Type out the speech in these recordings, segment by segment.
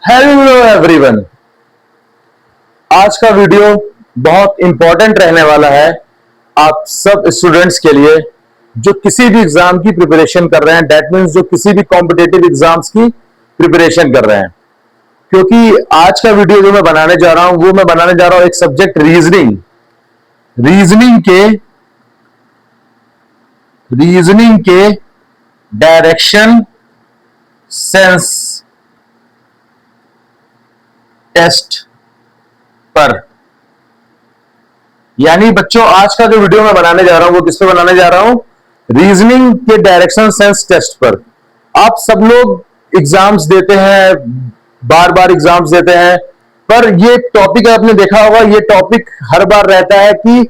Hello everyone. आज का video बहुत इंपॉर्टेंट रहने वाला है आप सब स्टूडेंट्स के लिए जो किसी भी एग्जाम की प्रिपरेशन कर रहे हैं। दैट मीन्स जो किसी भी कॉम्पिटेटिव एग्जाम्स की प्रिपरेशन कर रहे हैं। क्योंकि आज का वीडियो जो मैं बनाने जा रहा हूं वो मैं बनाने जा रहा हूं एक सब्जेक्ट रीजनिंग रीजनिंग के डायरेक्शन सेंस टेस्ट पर। यानी बच्चों आज का जो वीडियो मैं बनाने जा रहा हूं वो किस पे बनाने जा रहा हूं? रीजनिंग के डायरेक्शन सेंस टेस्ट पर। आप सब लोग एग्जाम्स देते हैं, बार बार एग्जाम्स देते हैं, पर ये टॉपिक आपने देखा होगा, ये टॉपिक हर बार रहता है कि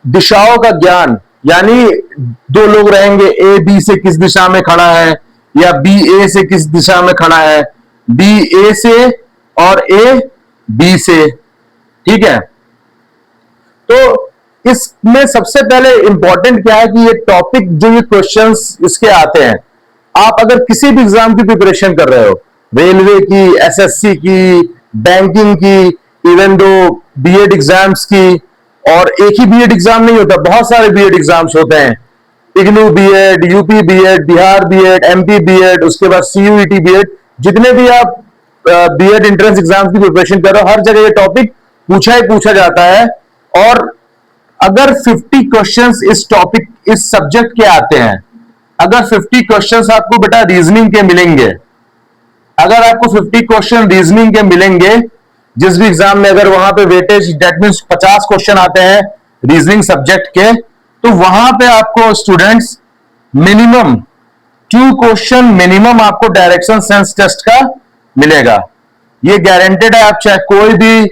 दिशाओं का ज्ञान। यानी दो लोग रहेंगे, ए बी से किस दिशा में खड़ा है या बी ए से किस दिशा में खड़ा है, बी ए से और ए बी से। ठीक है, तो इसमें सबसे पहले इंपॉर्टेंट क्या है कि ये टॉपिक जो ये क्वेश्चंस इसके आते हैं, आप अगर किसी भी एग्जाम की प्रिपरेशन कर रहे हो, रेलवे की, एसएससी की, बैंकिंग की, इवन दो बीएड एग्जाम्स की, और एक ही बीएड एग्जाम नहीं होता, बहुत सारे बीएड एग्जाम्स होते हैं। IGNOU BEd, UP BEd, Bihar BEd, MP BEd, उसके बाद सीयूईटी बीएड, जितने भी आप बीएड एंट्रेंस एग्जाम की प्रिपरेशन कर रहे हो, हर जगह ये टॉपिक पूछा ही पूछा जाता है। और अगर 50 क्वेश्चंस इस टॉपिक, इस सब्जेक्ट के आते हैं, अगर 50 क्वेश्चंस आपको बेटा रीजनिंग के मिलेंगे, अगर आपको 50 क्वेश्चन रीजनिंग के मिलेंगे जिस भी एग्जाम में, अगर वहां पे वेटेज दैट मींस 50 क्वेश्चन आते हैं रीजनिंग सब्जेक्ट के, तो वहां पे आपको स्टूडेंट्स मिनिमम 2 क्वेश्चन मिनिमम आपको डायरेक्शन सेंस टेस्ट का मिलेगा। ये गारंटेड है। आप चाहे कोई भी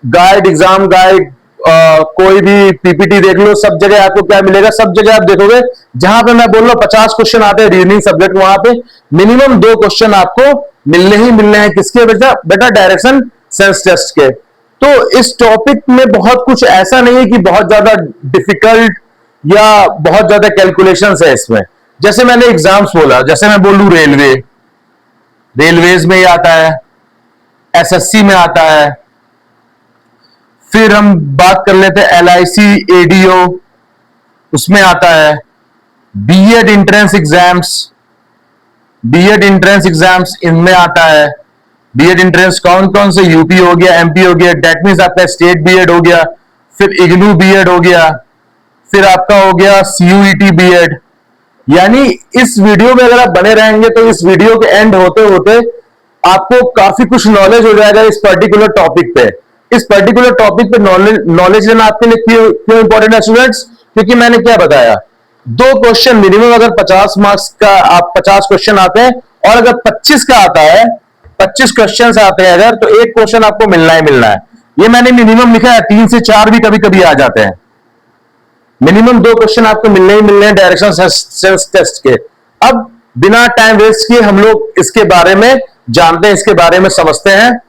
गाइड, एग्जाम गाइड, कोई भी पीपीटी देख लो, सब जगह आपको क्या मिलेगा? सब जगह आप देखोगे जहां पे मैं बोल रहा हूं 50 क्वेश्चन आते हैं रीजनिंग सब्जेक्ट, वहां पे मिनिमम 2 क्वेश्चन आपको मिलने ही मिलने हैं। किसके बेटा? डायरेक्शन सेंस टेस्ट के। तो इस टॉपिक में बहुत कुछ ऐसा नहीं है कि बहुत ज्यादा डिफिकल्ट या बहुत ज्यादा कैलकुलेशंस है इसमें। जैसे मैंने एग्जाम्स बोला, जैसे मैं बोलूं रेलवेज में ही आता है, एसएससी में आता है, फिर हम बात कर लेते हैं एलआईसी एडीओ, उसमें आता है, बीएड एंट्रेंस एग्जाम्स इनमें आता है। बीएड एंट्रेंस कौन कौन से? यूपी हो गया, एमपी हो गया, दैट मींस आपका स्टेट बीएड हो गया, फिर इग्नू बीएड हो गया, फिर आपका हो गया सीयूईटी बीएड। यानी इस वीडियो में अगर आप बने रहेंगे तो इस वीडियो के एंड होते होते आपको काफी कुछ नॉलेज हो जाएगा इस पर्टिकुलर टॉपिक पे। इस पर्टिकुलर टॉपिक पे नॉलेज लेना आपके लिए क्यों इंपॉर्टेंट है स्टूडेंट्स? क्योंकि मैंने क्या बताया, 2 क्वेश्चन मिनिमम, अगर 50 मार्क्स का आप 50 क्वेश्चन आते हैं, और अगर 25 का आता है, 25 क्वेश्चन आते हैं अगर, तो एक क्वेश्चन आपको मिलना ही मिलना है। ये मैंने मिनिमम लिखा है, 3 से 4 भी कभी कभी आ जाते हैं। मिनिमम 2 क्वेश्चन आपको मिलने ही मिलने हैं डायरेक्शन सेंस टेस्ट के। अब बिना टाइम वेस्ट किए हम लोग इसके बारे में जानते हैं, इसके बारे में समझते हैं।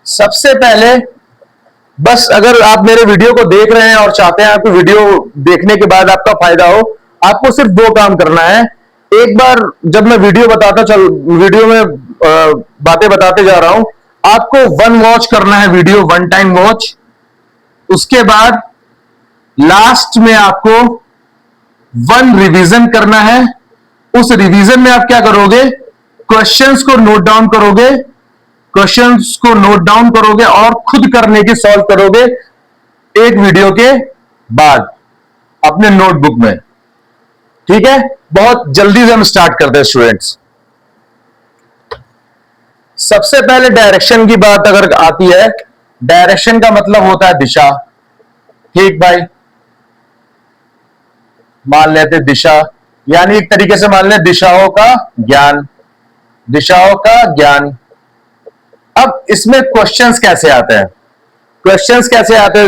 सबसे पहले बस अगर आप मेरे वीडियो को देख रहे हैं और चाहते हैं आपको वीडियो देखने के बाद आपका फायदा हो, आपको सिर्फ 2 काम करना है। एक बार जब मैं वीडियो में बातें बताते जा रहा हूं, आपको 1 वॉच करना है वीडियो, 1 टाइम वॉच। उसके बाद लास्ट में आपको 1 रिवीजन करना है। उस रिवीजन में आप क्या करोगे? क्वेश्चंस को नोट डाउन करोगे और खुद करने की सॉल्व करोगे एक वीडियो के बाद अपने नोटबुक में। ठीक है, बहुत जल्दी से हम स्टार्ट करते हैं स्टूडेंट्स। सबसे पहले डायरेक्शन की बात अगर आती है, डायरेक्शन का मतलब होता है दिशा। ठीक भाई, मान लेते दिशा, यानी एक तरीके से मान लें दिशाओं का ज्ञान। अब इसमें क्वेश्चंस कैसे आते हैं?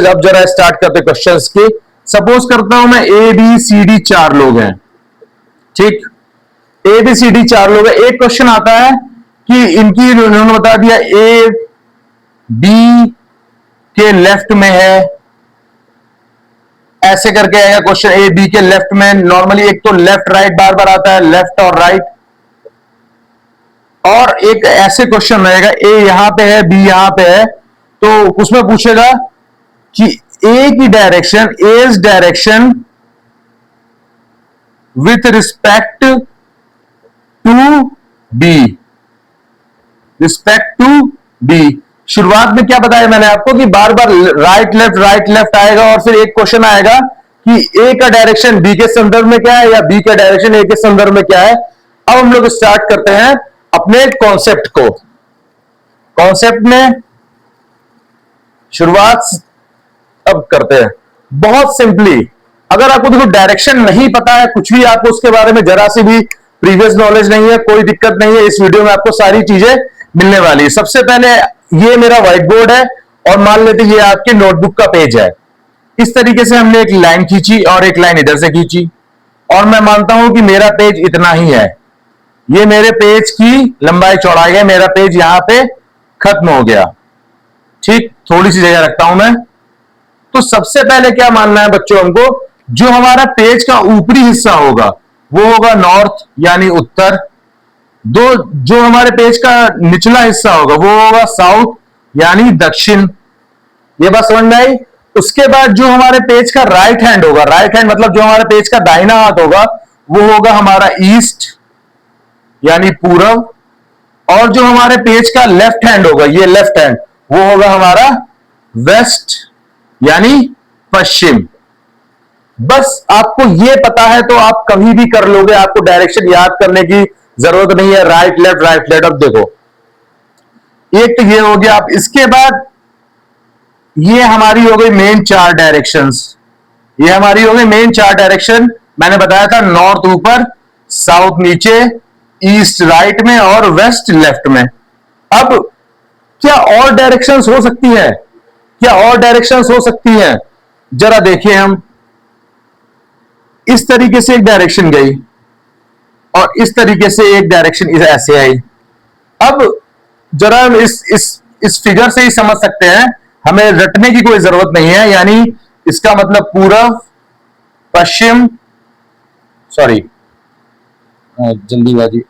अब जरा स्टार्ट करते क्वेश्चंस की। सपोज करता हूं मैं ए बी सी डी 4 लोग हैं। ठीक, ए बी सी डी 4 लोग हैं। एक क्वेश्चन आता है कि इनकी, उन्होंने बता दिया ए बी के लेफ्ट में है, ऐसे करके आएगा क्वेश्चन ए बी के लेफ्ट में। नॉर्मली एक तो लेफ्ट राइट बार बार आता है, लेफ्ट और राइट। और एक ऐसे क्वेश्चन रहेगा, ए यहां पे है, बी यहां पे है, तो उसमें पूछेगा कि ए की direction, as direction with respect to B, respect to B. शुरुआत में क्या बताया मैंने आपको कि बार बार राइट लेफ्ट आएगा, और फिर एक क्वेश्चन आएगा कि ए का डायरेक्शन बी के संदर्भ में क्या है या बी का डायरेक्शन ए के संदर्भ में क्या है। अब हम लोग स्टार्ट करते हैं अपने कॉन्सेप्ट को। कॉन्सेप्ट में शुरुआत अब करते हैं बहुत सिंपली। अगर आपको देखो डायरेक्शन नहीं पता है, कुछ भी आपको उसके बारे में जरा सी भी प्रीवियस नॉलेज नहीं है, कोई दिक्कत नहीं है, इस वीडियो में आपको सारी चीजें मिलने वाली है। सबसे पहले ये मेरा व्हाइट बोर्ड है और मान लेते ये आपके नोटबुक का पेज है। इस तरीके से हमने एक लाइन खींची और एक लाइन इधर से खींची, और मैं मानता हूं कि मेरा पेज इतना ही है। ये मेरे पेज की लंबाई चौड़ाई है, मेरा पेज यहां पे खत्म हो गया। ठीक, थोड़ी सी जगह रखता हूं मैं। तो सबसे पहले क्या मानना है बच्चों हमको, जो हमारा पेज का ऊपरी हिस्सा होगा वो होगा नॉर्थ यानी उत्तर। जो हमारे पेज का निचला हिस्सा होगा वो होगा साउथ यानी दक्षिण। ये बात समझ में आई। उसके बाद जो हमारे पेज का राइट हैंड होगा, राइट हैंड मतलब जो हमारे पेज का दाहिना हाथ होगा, वो होगा हमारा ईस्ट यानी पूरब। और जो हमारे पेज का लेफ्ट हैंड होगा, ये लेफ्ट हैंड, वो होगा हमारा वेस्ट यानी पश्चिम। बस आपको ये पता है तो आप कभी भी कर लोगे, आपको डायरेक्शन याद करने की जरूरत नहीं है। Right left. अब देखो, एक तो ये हो गया। अब इसके बाद ये हमारी हो गई मेन चार डायरेक्शंस। ये हमारी हो गई मेन चार डायरेक्शन। मैंने बताया था नॉर्थ ऊपर, साउथ नीचे, ईस्ट राइट में और वेस्ट लेफ्ट में। अब क्या और डायरेक्शंस हो सकती है? क्या और डायरेक्शंस हो सकती है? जरा देखिए, हम इस तरीके से एक डायरेक्शन गई और इस तरीके से एक डायरेक्शन ऐसे आई। अब जरा हम इस फिगर से ही समझ सकते हैं, हमें रटने की कोई जरूरत नहीं है। यानी इसका मतलब पूरब, पश्चिम, सॉरी जल्दीबाजी,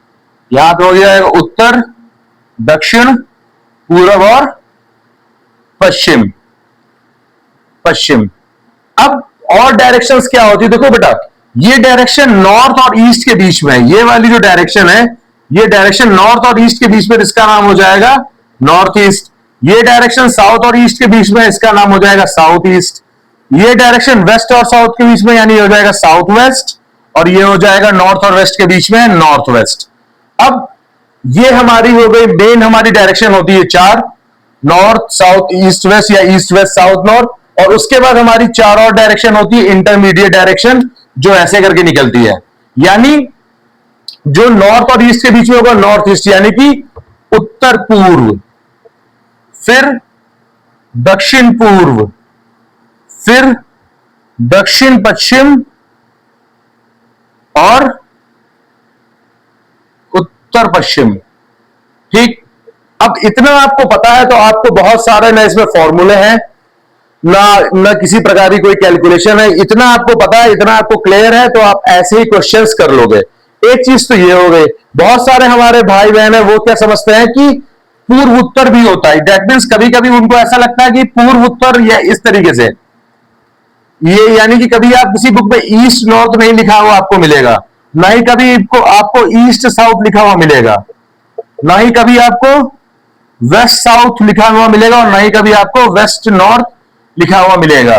यहां पे हो गया उत्तर, दक्षिण, पूरब और पश्चिम। अब और डायरेक्शंस क्या होती है? देखो बेटा, ये डायरेक्शन नॉर्थ और ईस्ट के बीच में है। ये वाली जो डायरेक्शन है, ये डायरेक्शन नॉर्थ और ईस्ट के बीच में, इसका नाम हो जाएगा नॉर्थ ईस्ट। ये डायरेक्शन साउथ और ईस्ट के बीच में, इसका नाम हो जाएगा साउथ ईस्ट। ये डायरेक्शन वेस्ट और साउथ के बीच में, यानी हो जाएगा साउथ वेस्ट। और ये हो जाएगा नॉर्थ और वेस्ट के बीच में, नॉर्थ वेस्ट। अब ये हमारी हो गई मेन, हमारी डायरेक्शन होती है चार, नॉर्थ साउथ ईस्ट वेस्ट या ईस्ट वेस्ट साउथ नॉर्थ। और उसके बाद हमारी चार और डायरेक्शन होती है इंटरमीडिएट डायरेक्शन, जो ऐसे करके निकलती है। यानी जो नॉर्थ और ईस्ट के बीच में होगा नॉर्थ ईस्ट, यानी कि उत्तर पूर्व, फिर दक्षिण पूर्व, फिर दक्षिण पश्चिम और उत्तर पश्चिम। ठीक, अब इतना आपको पता है तो आपको बहुत सारे ना इसमें फॉर्मूले हैं, ना किसी प्रकार की कोई कैलकुलेशन है। इतना आपको पता है, इतना आपको क्लियर है, तो आप ऐसे ही क्वेश्चंस कर लोगे। एक चीज तो ये हो गई। बहुत सारे हमारे भाई बहन है, वो क्या समझते हैं कि पूर्व उत्तर भी होता है। दैट मीन्स कभी कभी उनको ऐसा लगता है कि पूर्व उत्तर या इस तरीके से, ये यानी कि कभी आप किसी बुक में ईस्ट नॉर्थ नहीं लिखा हुआ आपको मिलेगा, ना ही कभी आपको ईस्ट साउथ लिखा हुआ मिलेगा, ना ही कभी आपको वेस्ट साउथ लिखा हुआ मिलेगा, और ना ही कभी आपको वेस्ट नॉर्थ लिखा हुआ मिलेगा।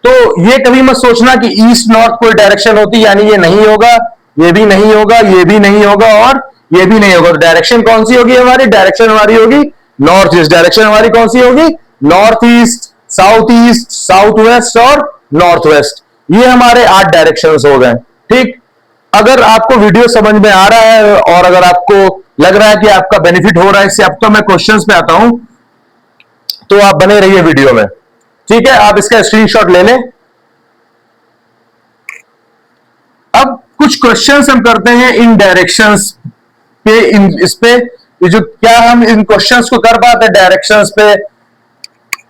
तो ये कभी मत सोचना कि ईस्ट नॉर्थ कोई डायरेक्शन होती, यानी ये नहीं होगा, ये भी नहीं होगा, ये भी नहीं होगा और ये भी नहीं होगा। तो डायरेक्शन कौन सी होगी हमारी? डायरेक्शन हमारी होगी नॉर्थ ईस्ट। डायरेक्शन हमारी कौन सी होगी? नॉर्थ ईस्ट, साउथ वेस्ट और नॉर्थ वेस्ट। ये हमारे 8 डायरेक्शंस हो गए। ठीक, अगर आपको वीडियो समझ में आ रहा है और अगर आपको लग रहा है कि आपका बेनिफिट हो रहा है इससे, अब तो मैं क्वेश्चंस पे आता हूं, तो आप बने रहिए वीडियो में। ठीक है, आप इसका स्क्रीनशॉट ले लें। अब कुछ क्वेश्चंस हम करते हैं इन डायरेक्शंस पे, इस पे ये जो क्या हम इन क्वेश्चंस को कर पाते हैं डायरेक्शंस पे,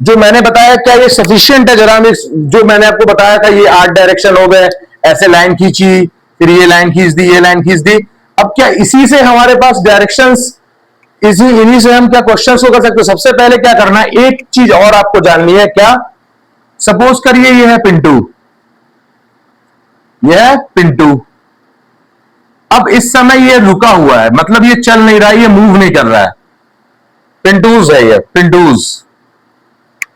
जो मैंने बताया क्या ये सफिशिएंट है? जरा हमें, जो मैंने आपको बताया था ये 8 डायरेक्शन हो गए, ऐसे लाइन खींची, फिर ये लाइन खींच दी, ये लाइन खींच दी। अब क्या इसी से हमारे पास डायरेक्शंस, इन्हीं से हम क्या क्वेश्चंस को कर सकते हैं? सबसे पहले क्या करना है, एक चीज और आपको जाननी है। क्या? सपोज करिए ये है पिंटू, ये है पिंटू। अब इस समय ये रुका हुआ है, मतलब ये चल नहीं रहा है, ये मूव नहीं कर रहा है। पिंटूज है ये, पिंटूज,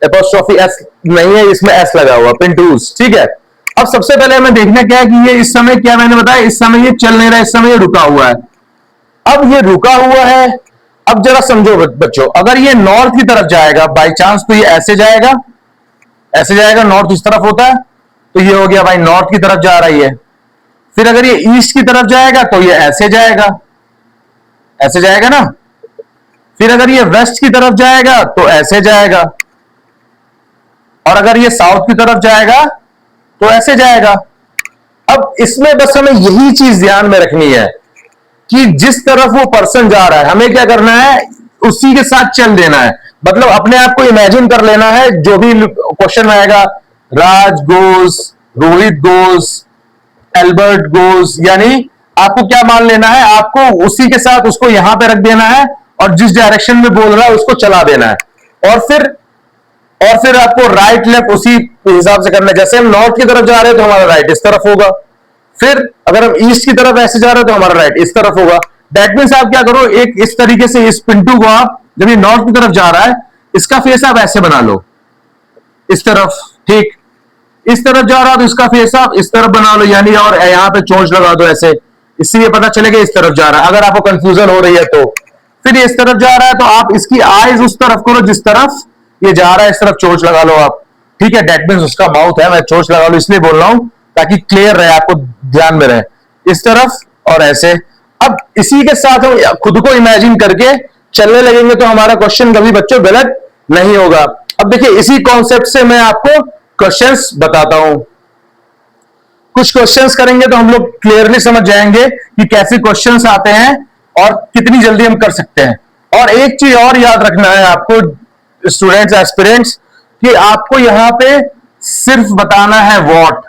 एपोस्ट्रोफी एस नहीं है, इसमें एस लगा हुआ, पिंटूज। ठीक है। अब सबसे पहले हमें देखना क्या है कि ये इस समय, क्या मैंने बताया, इस समय ये चल नहीं रहा है, इस समय ये रुका हुआ है। अब ये रुका हुआ है, अब जरा समझो बच्चों, अगर ये नॉर्थ की तरफ जाएगा बाई चांस, तो ये ऐसे जाएगा, ऐसे जाएगा, नॉर्थ इस तरफ होता है, तो ये हो गया भाई नॉर्थ की तरफ जा रही है। फिर अगर ये ईस्ट की तरफ जाएगा तो ये ऐसे जाएगा, ऐसे जाएगा ना। फिर अगर ये वेस्ट की तरफ जाएगा तो ऐसे जाएगा, और अगर ये साउथ की तरफ जाएगा तो ऐसे जाएगा। अब इसमें बस हमें यही चीज ध्यान में रखनी है कि जिस तरफ वो पर्सन जा रहा है, हमें क्या करना है, उसी के साथ चल देना है। मतलब अपने आप को इमेजिन कर लेना है, जो भी क्वेश्चन आएगा, Raj goes, Rohit goes, Albert goes, यानी आपको क्या मान लेना है, आपको उसी के साथ उसको यहां पे रख देना है, और जिस डायरेक्शन में बोल रहा है उसको चला देना है। और फिर आपको राइट लेफ्ट उसी हिसाब से करना है। जैसे हम नॉर्थ की तरफ जा रहे हैं तो हमारा राइट इस तरफ होगा, फिर अगर हम ईस्ट की तरफ ऐसे जा रहे हैं तो हमारा राइट इस तरफ होगा। दैट मीन्स आप क्या करो, एक इस तरीके से इस पिंटू को आप, जब ये नॉर्थ की तरफ जा रहा है, इसका फेस आप ऐसे बना लो, इस तरफ, ठीक। इस तरफ जा रहा है तो इसका फेस आप इस तरफ बना लो, यानी, और यहां पे चोंच लगा दो ऐसे, इससे ये पता चलेगा इस तरफ जा रहा है, अगर आपको कंफ्यूजन हो रही है तो। फिर ये इस तरफ जा रहा है तो आप इसकी आईज उस तरफ करो जिस तरफ ये जा रहा है, इस तरफ चोंच लगा लो आप, ठीक है। दैट मीन्स उसका माउथ है, मैं चोंच लगा लो इसलिए बोल रहा हूं ताकि क्लियर रहे, आपको ध्यान में रहे, इस तरफ और ऐसे। अब इसी के साथ हम खुद को इमेजिन करके चलने लगेंगे तो हमारा क्वेश्चन कभी बच्चों गलत नहीं होगा। अब देखिए इसी कॉन्सेप्ट से मैं आपको क्वेश्चंस बताता हूं। कुछ क्वेश्चंस करेंगे तो हम लोग क्लियरली समझ जाएंगे कि कैसे क्वेश्चंस आते हैं और कितनी जल्दी हम कर सकते हैं। और एक चीज और याद रखना है आपको स्टूडेंट्स, एस्पिरेंट्स, कि आपको यहां पे सिर्फ बताना है व्हाट,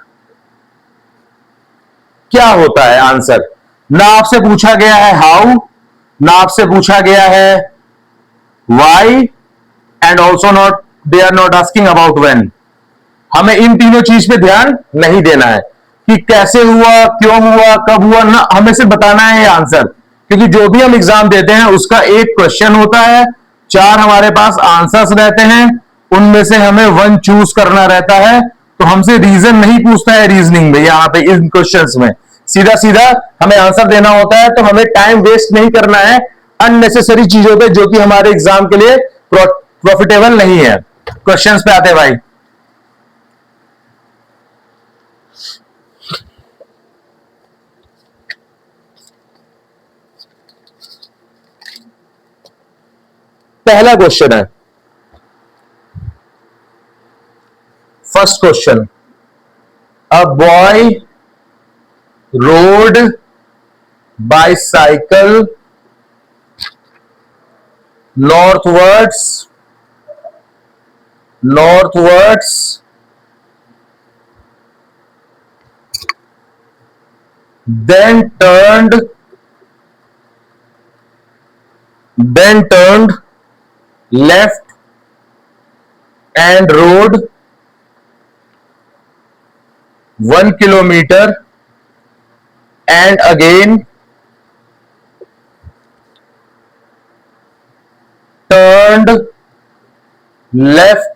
क्या होता है आंसर। ना आपसे पूछा गया है हाउ, ना आपसे पूछा गया है why, and also not, they are not asking about when. हमें इन तीनों चीज पे ध्यान नहीं देना है कि कैसे हुआ, क्यों हुआ, कब हुआ, ना, हमें सिर्फ बताना है ये आंसर। क्योंकि जो भी हम एग्जाम देते हैं उसका एक क्वेश्चन होता है, 4 हमारे पास आंसर्स रहते हैं, उनमें से हमें 1 चूज करना रहता है। तो हमसे रीजन नहीं पूछता है रीजनिंग में, यहां पे इन क्वेश्चंस में सीधा सीधा हमें आंसर देना होता है। तो हमें टाइम वेस्ट नहीं करना है अननेसेसरी चीजों पे जो कि हमारे एग्जाम के लिए प्रॉफिटेबल नहीं है। क्वेश्चंस पे आते हैं भाई। पहला क्वेश्चन है, first question, a boy road bicycle northwards then turned left and rode 1 kilometer and again turned left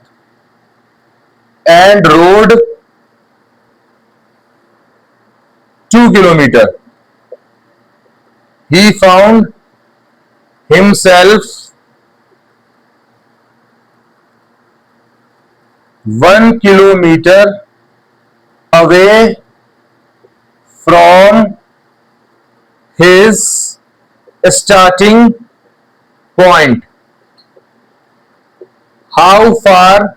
and rode 2 kilometer. He found himself 1 kilometer away from his starting point. How far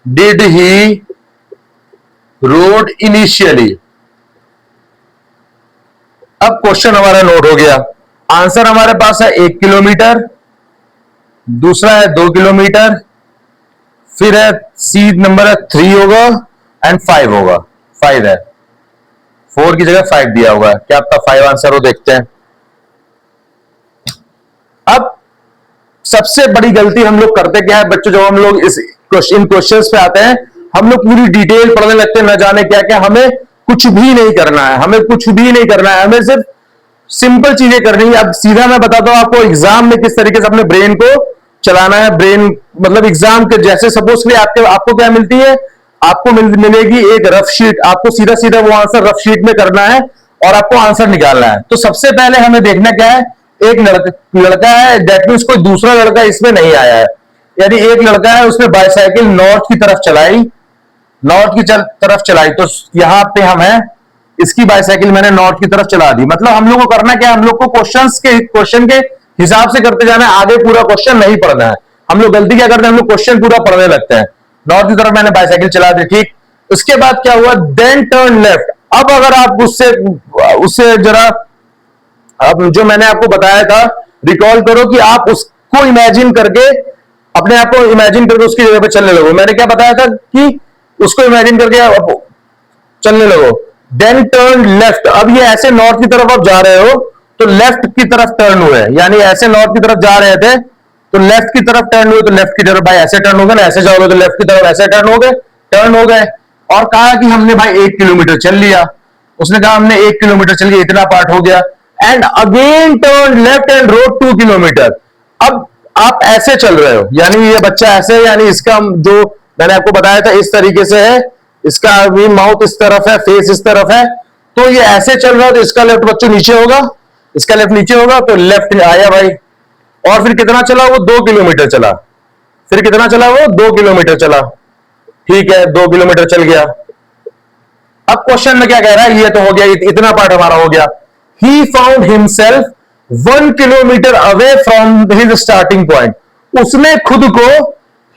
did he rode initially? अब question हमारा note हो गया। Answer हमारे पास है 1 kilometre, दूसरा है 2 kilometre, फिर है सी नंबर है 3 होगा एंड 5 होगा। 5 है, 4 की जगह 5 दिया हुआ है। क्या आपका 5 आंसर हो? देखते हैं। अब सबसे बड़ी गलती हम लोग करते क्या है बच्चों, जब हम लोग इन क्वेश्चंस पे आते हैं, हम लोग पूरी डिटेल पढ़ने लगते हैं, न जाने क्या क्या। हमें कुछ भी नहीं करना है, हमें कुछ भी नहीं करना है, हमें सिर्फ सिंपल चीजें करनी है। अब सीधा मैं बताता हूं आपको एग्जाम में किस तरीके से अपने ब्रेन को चलाना है। ब्रेन मतलब एग्जाम के जैसे सपोज के आपको क्या मिलती है, आपको मिलेगी एक रफ शीट, आपको सीधा सीधा वो आंसर रफ शीट में करना है और आपको आंसर निकालना है। तो सबसे पहले हमें देखना क्या है, एक लड़का है, दैट मीन्स कोई दूसरा लड़का इसमें नहीं आया है, यानी एक लड़का है, उसने बाईसाइकिल नॉर्थ की तरफ चलाई, तरफ चलाई, तो यहां पे हम है, इसकी बाईसाइकिल मैंने नॉर्थ की तरफ चला दी। मतलब हम लोग को करना क्या है, हम लोग को क्वेश्चन के हिसाब से करते जाना है, आगे पूरा क्वेश्चन नहीं पढ़ना है। हम लोग गलती क्या करते हैं, हम लोग क्वेश्चन पूरा पढ़ने लगते हैं। नॉर्थ की तरफ मैंने बाईसाइकिल चला दी, ठीक। उसके बाद क्या हुआ, देन टर्न लेफ्ट। अब अगर आप उससे उससे जरा, अब जो मैंने आपको बताया था, रिकॉल करो कि आप उसको इमेजिन करके, अपने आप को इमेजिन करके उसकी जगह पे चलने लगो। मैंने क्या बताया था कि उसको इमेजिन करके चलने लगो। Then turn left. अब ये ऐसे नॉर्थ की तरफ आप जा रहे हो, तो लेफ्ट की तरफ टर्न हुए, यानी ऐसे नॉर्थ की तरफ जा रहे थे तो लेफ्ट की तरफ टर्न हुए, तो लेफ्ट की तरफ भाई ऐसे टर्न हो गए ना, ऐसे जाओगे तो लेफ्ट की तरफ ऐसे टर्न हो गए। और कहा कि हमने भाई 1 किलोमीटर चल लिया, उसने कहा हमने 1 किलोमीटर चल लिया, इतना पार्ट हो गया। And again turn left and road 2 kilometre. अब आप ऐसे चल रहे हो, यानी ये बच्चा ऐसे, यानी इसका जो मैंने आपको बताया था इस तरीके से है, इसका भी माउथ इस तरफ है, फेस इस तरफ है, तो ये ऐसे चल रहा है, तो इसका लेफ्ट बच्चों नीचे होगा, इसका लेफ्ट नीचे होगा, तो लेफ्ट आया भाई। और फिर कितना चला वो, 2 किलोमीटर चला। फिर कितना चला वो, 2 किलोमीटर चला, ठीक है, 2 किलोमीटर चल गया। अब क्वेश्चन में क्या कह रहा है, ये तो हो गया, इतना पार्ट हमारा हो गया। He found himself 1 kilometre away from his starting point. उसने खुद को,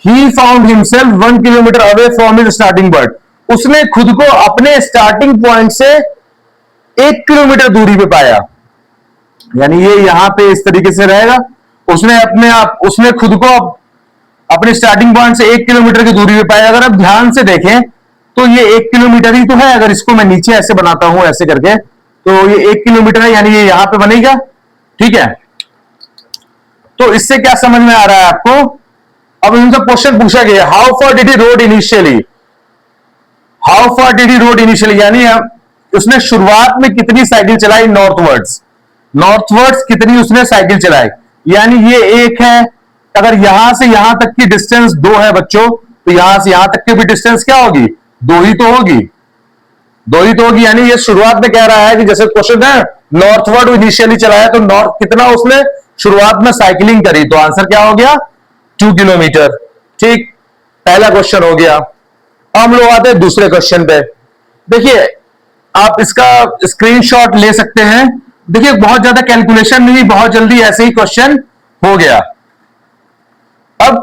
he found himself 1 kilometre away from his starting point, उसने खुद को अपने स्टार्टिंग पॉइंट से 1 किलोमीटर दूरी पे पाया, यानी ये यहां पे इस तरीके से रहेगा। उसने खुद को अपने स्टार्टिंग पॉइंट से 1 किलोमीटर की दूरी पे पाया। अगर आप ध्यान से देखें तो ये 1 किलोमीटर ही तो है। अगर इसको मैं नीचे ऐसे बनाता हूं, ऐसे करके, तो ये 1 किलोमीटर है, यानी ये यहां पे बनेगा, ठीक है। तो इससे क्या समझ में आ रहा है आपको, अब इनसे क्वेश्चन पूछा गया, how far did he road initially, how far did he road initially, यानी उसने शुरुआत में कितनी साइकिल चलाई नॉर्थवर्ड्स कितनी उसने साइकिल चलाई, यानी ये 1 है। अगर यहां से यहां तक की डिस्टेंस 2 है बच्चों, तो यहां से यहां तक की भी डिस्टेंस क्या होगी, 2 ही तो होगी, 2 ही तो होगी। यानी ये शुरुआत में कह रहा है कि जैसे क्वेश्चन है नॉर्थवर्ड इनिशियली चलाया, तो नॉर्थ कितना उसने शुरुआत में साइकिलिंग करी, तो आंसर क्या हो गया, 2 किलोमीटर, ठीक। पहला क्वेश्चन हो गया। अब हम लोग आते हैं दूसरे क्वेश्चन पे। देखिए आप इसका स्क्रीनशॉट ले सकते हैं। देखिए बहुत ज्यादा कैलकुलेशन नहीं, बहुत जल्दी ऐसे ही क्वेश्चन हो गया। अब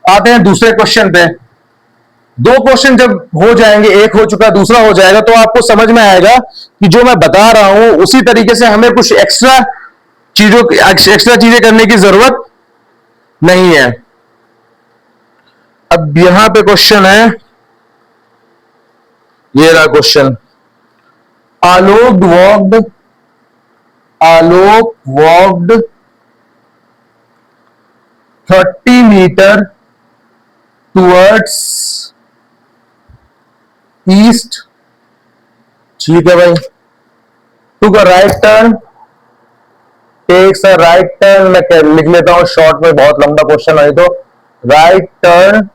आते हैं दूसरे क्वेश्चन पे। 2 क्वेश्चन जब हो जाएंगे, एक हो चुका दूसरा हो जाएगा, तो आपको समझ में आएगा कि जो मैं बता रहा हूं उसी तरीके से हमें कुछ एक्स्ट्रा चीजें करने की जरूरत नहीं है। अब यहां पे क्वेश्चन है, ये रहा question, Alok walked 30 metre towards east, ठीक है भाई, to a right turn, takes a right turn, मैं लिख लेता हूं शॉर्ट में, बहुत लंबा क्वेश्चन है तो, right turn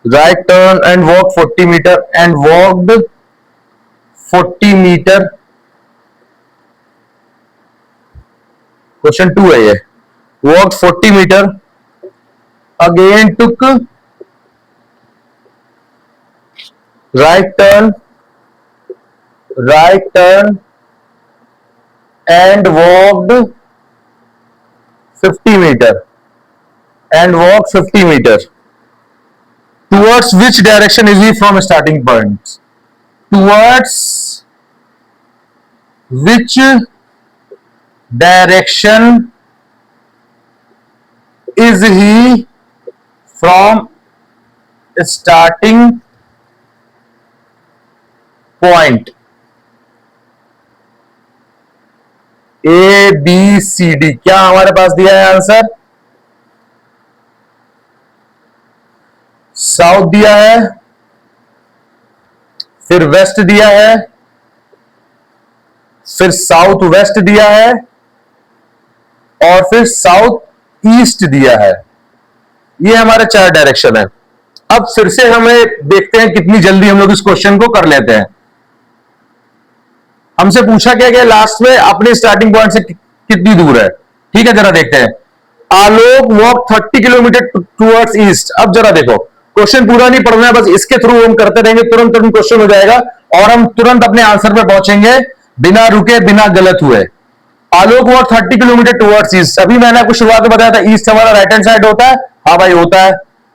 and walk 40 meter and walked 40 meter, question 2 है ये, walked 40 meter, again took right turn and walked 50 meter towards which direction is he from starting point, towards which direction is he from starting point? A B C D, क्या हमारे पास दिया है answer? South दिया है, फिर waste दिया है, फिर साउथ वेस्ट दिया है, और फिर साउथ ईस्ट दिया है। ये हमारे 4 डायरेक्शन है। अब फिर से हमें देखते हैं कितनी जल्दी हम लोग इस क्वेश्चन को कर लेते हैं। हमसे पूछा क्या गया लास्ट में, अपने स्टार्टिंग पॉइंट से कितनी दूर है। ठीक है, जरा देखते हैं। आलोक वॉक 30 किलोमीटर टुवर्ड्स ईस्ट। अब जरा देखो, क्वेश्चन पूरा नहीं पढ़ना है, बस इसके थ्रू हम करते रहेंगे, तुरंत तुरंत क्वेश्चन हो जाएगा और हम तुरंत अपने आंसर पे पहुंचेंगे बिना रुके, बिना गलत हुए। आलोक वॉक 30 किलोमीटर टुवर्ड्स ईस्ट। अभी मैंने आपको शुरुआत में बताया था ईस्ट हमारा राइट हैंड साइड होता है। हाँ भाई होता है।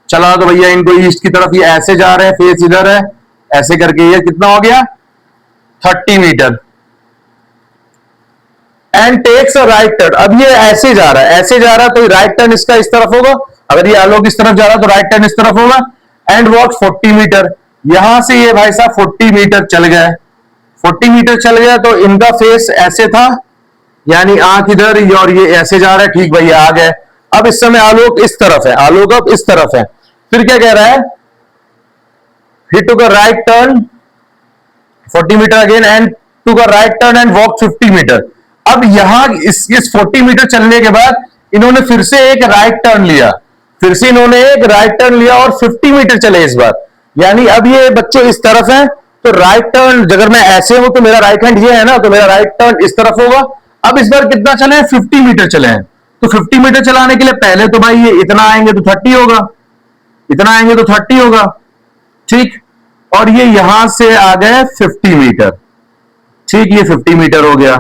चला तो भैया इनको ईस्ट की तरफ, ये ऐसे जा रहे हैं, फेस इधर है, ऐसे करके ये कितना हो गया 30 metre. And takes a right turn. अब ये ऐसे जा रहा है, ऐसे जा रहा है, तो राइट टर्न इसका इस तरफ होगा। अगर ये आलोक इस तरफ जा रहा है तो राइट टर्न इस तरफ होगा। And walk 40 metre. यहां से ये भाई साहब 40 मीटर चल गए। 40 मीटर चल गया तो इनका फेस ऐसे था, यानी आंख इधर, और ये ऐसे जा रहा है। ठीक भैया आ गए। अब इस समय आलोक इस तरफ है, आलोक अब इस तरफ है। फिर क्या कह रहा है, he took a right turn 40 metre again and took a right turn and walked 50 metre. अब यहां इस 40 मीटर चलने के बाद इन्होंने फिर से एक राइट टर्न लिया, फिर से इन्होंने एक राइट टर्न लिया और 50 मीटर चले इस बार। यानी अब ये बच्चों इस तरफ है, तो राइट टर्न अगर मैं ऐसे हूं तो मेरा राइट हैंड ये है ना, तो मेरा राइट टर्न इस तरफ होगा। अब इस बार कितना चले हैं, 50 मीटर चले हैं। तो 50 मीटर चलाने के लिए पहले तो भाई ये इतना आएंगे तो 30 होगा, इतना आएंगे तो 30 होगा। ठीक, और ये यहां से आ गए 50 मीटर। ठीक, ये 50 मीटर हो गया।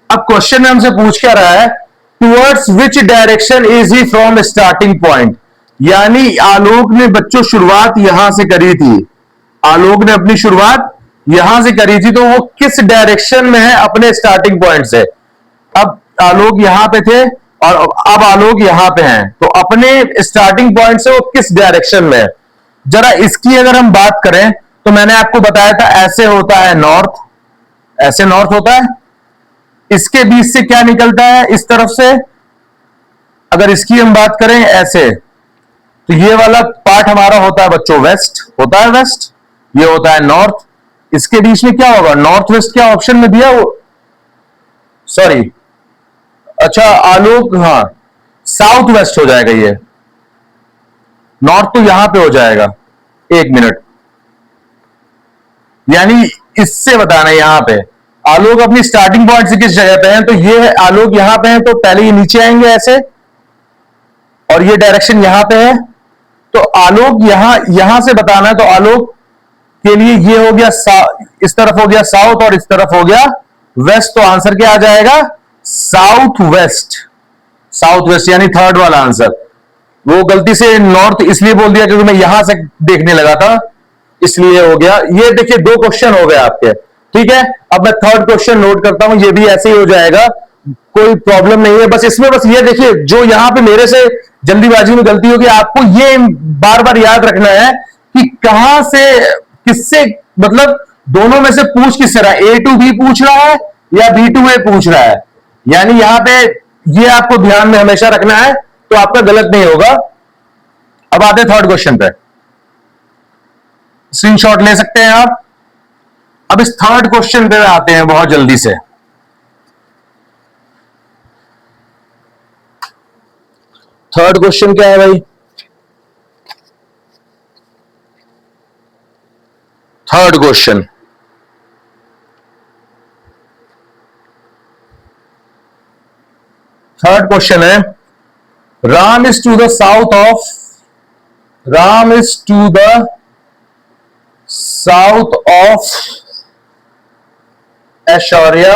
अब क्वेश्चन में हमसे पूछ क्या रहा है, towards which direction is he from starting point. यानी आलोक ने बच्चों शुरुआत यहां से करी थी, आलोक ने अपनी शुरुआत यहां से करी थी, तो वो किस डायरेक्शन में है अपने स्टार्टिंग पॉइंट से। अब आलोक यहां पे थे और अब आलोक यहां पे हैं, तो अपने स्टार्टिंग पॉइंट से वो किस डायरेक्शन में है। जरा इसकी अगर हम बात करें तो मैंने आपको बताया था ऐसे होता है नॉर्थ, ऐसे नॉर्थ होता है। इसके बीच से क्या निकलता है इस तरफ से, अगर इसकी हम बात करें ऐसे, तो ये वाला पार्ट हमारा होता है बच्चों वेस्ट, होता है वेस्ट, ये होता है नॉर्थ। इसके बीच में क्या होगा, नॉर्थ वेस्ट क्या ऑप्शन में दिया वो, सॉरी, अच्छा आलोक, हाँ साउथ वेस्ट हो जाएगा ये, नॉर्थ तो यहां पे हो जाएगा। एक मिनट, यानी इससे बताना है यहां पे आलोक अपनी स्टार्टिंग पॉइंट से किस जगह पे है, तो ये है आलोक यहां पे है, तो पहले ये नीचे आएंगे ऐसे, और ये डायरेक्शन यहां पे है, तो आलोक यहां से बताना है, तो आलोक के लिए ये हो गया इस तरफ हो गया साउथ और इस तरफ हो गया वेस्ट, तो आंसर क्या आ जाएगा साउथ वेस्ट। साउथ वेस्ट यानी थर्ड वाला आंसर। वो गलती से नॉर्थ इसलिए बोल दिया क्योंकि मैं यहां से देखने लगा था, इसलिए हो गया। ये देखिए 2 क्वेश्चन हो गए आपके। ठीक है, अब मैं थर्ड क्वेश्चन नोट करता हूं, ये भी ऐसे ही हो जाएगा, कोई प्रॉब्लम नहीं है। बस इसमें बस ये देखिए, जो यहां पे मेरे से जल्दीबाजी में गलती होगी, आपको ये बार बार याद रखना है कि कहां से किससे, मतलब दोनों में से पूछ किस रहा है, ए टू बी पूछ रहा है या बी टू ए पूछ रहा है। यानी यहां पे ये आपको ध्यान में हमेशा रखना है, तो आपका गलत नहीं होगा। अब आते हैं थर्ड क्वेश्चन पे, स्क्रीनशॉट ले सकते हैं आप। अब इस थर्ड क्वेश्चन पे आते हैं बहुत जल्दी से। थर्ड क्वेश्चन क्या है भाई, थर्ड क्वेश्चन, थर्ड क्वेश्चन है, Ram is to the south of, Ram is to the south of Aishwarya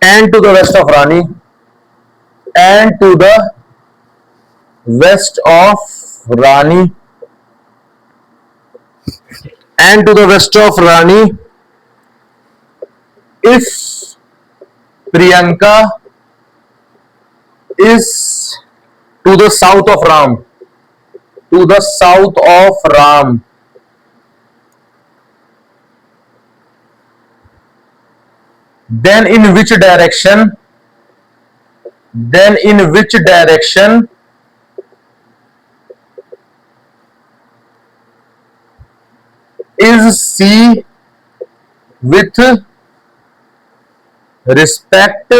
and to the west of Rani and to the west of Rani and to the west of Rani. If Priyanka is to the south of Ram, to the south of Ram, then in which direction? Then in which direction is C with respect to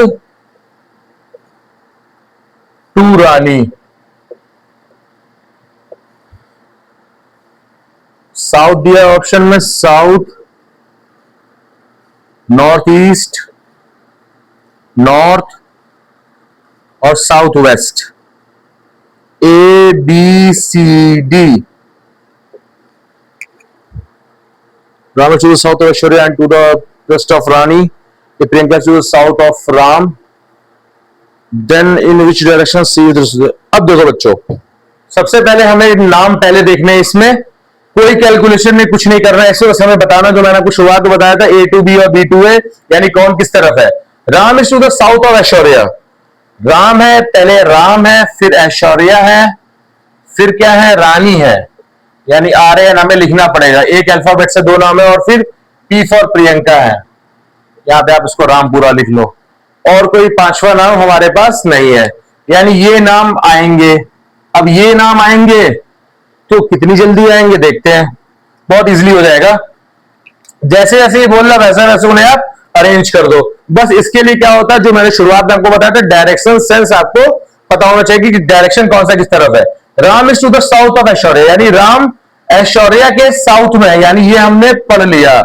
Rani? South दिया option में, south, north east, north और south west, A B C D. Rama to the south of Aishwarya and to the west of Rani. If Priyanka to the south of Ram, then in which direction C? अब देखो बच्चों, सबसे पहले हमें नाम पहले देखने, इसमें कोई कैलकुलेशन नहीं, कुछ नहीं करना है, ऐसे बस हमें बताना जो मैंने आपको शुरुआत में बताया था, ए टू बी और बी टू ए, यानी कौन किस तरफ है. Ram is to the south of Aishwarya. Ram है, पहले राम है, फिर ऐश्वर्या है, फिर क्या है, रानी है, यानी आर्यन हमें लिखना पड़ेगा. एक अल्फाबेट से दो नाम है और फिर पी फॉर प्रियंका है. यहां पे आप इसको राम पूरा लिख लो, और कोई पांचवा नाम हमारे पास नहीं है, यानी ये नाम आएंगे. अब ये नाम आएंगे तो कितनी जल्दी आएंगे देखते हैं, बहुत इजीली हो जाएगा. जैसे जैसे ये बोल रहा वैसा वैसे उन्हें आप अरेंज कर दो. बस इसके लिए क्या होता है, जो मैंने शुरुआत में आपको बताया था, डायरेक्शन सेंस आपको पता होना चाहिए कि डायरेक्शन कौन सा किस तरफ है. Ram is to the south of Aishwarya, यानी राम ऐश्वर्या के साउथ में है, यानी ये हमने पढ़ लिया,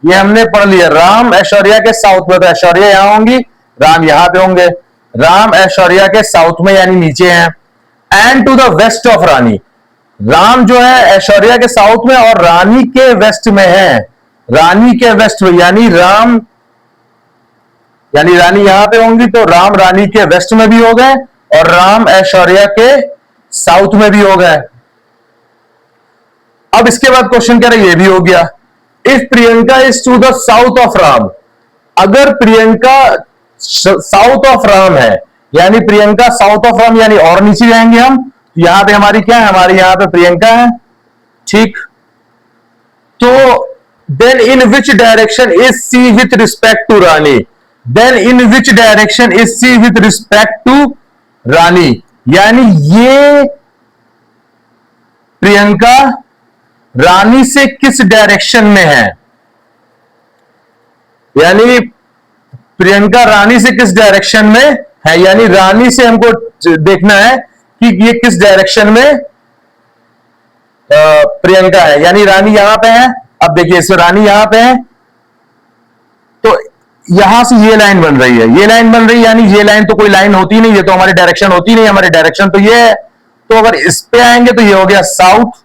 ये हमने पढ़ लिया. राम ऐश्वर्या के साउथ में, तो ऐश्वर्या यहां होंगी, राम यहां पे होंगे. राम ऐश्वर्या के साउथ में यानी नीचे हैं. And to the west of Rani, Ram जो है ऐश्वर्या के साउथ में और रानी के वेस्ट में है. रानी के वेस्ट में यानी राम, यानी रानी यहां पे होंगी, तो राम रानी के वेस्ट में भी हो गए और राम ऐश्वर्या के साउथ में भी हो गए. अब इसके बाद क्वेश्चन कह रहे ये भी हो गया. If Priyanka is to the south of Ram, अगर प्रियंका साउथ ऑफ राम है, यानी प्रियंका साउथ ऑफ राम, यानी और नीचे जाएंगे हम, यहां पे हमारी क्या है, हमारी यहां पे प्रियंका है, ठीक. तो then in which direction is C with respect to Rani, then in which direction is C with respect to Rani, यानी ये प्रियंका रानी से किस डायरेक्शन में है, यानी प्रियंका रानी से किस डायरेक्शन में है, यानी रानी से हमको देखना है कि ये किस डायरेक्शन में प्रियंका है. यानी रानी यहां पे है, अब देखिए इसमें रानी यहां पे है, तो यहां से ये लाइन बन रही है, ये लाइन बन रही है, यानी ये लाइन तो कोई लाइन होती नहीं, ये तो हमारी डायरेक्शन होती नहीं, हमारी डायरेक्शन तो ये है. तो अगर इस पे आएंगे तो ये हो गया साउथ,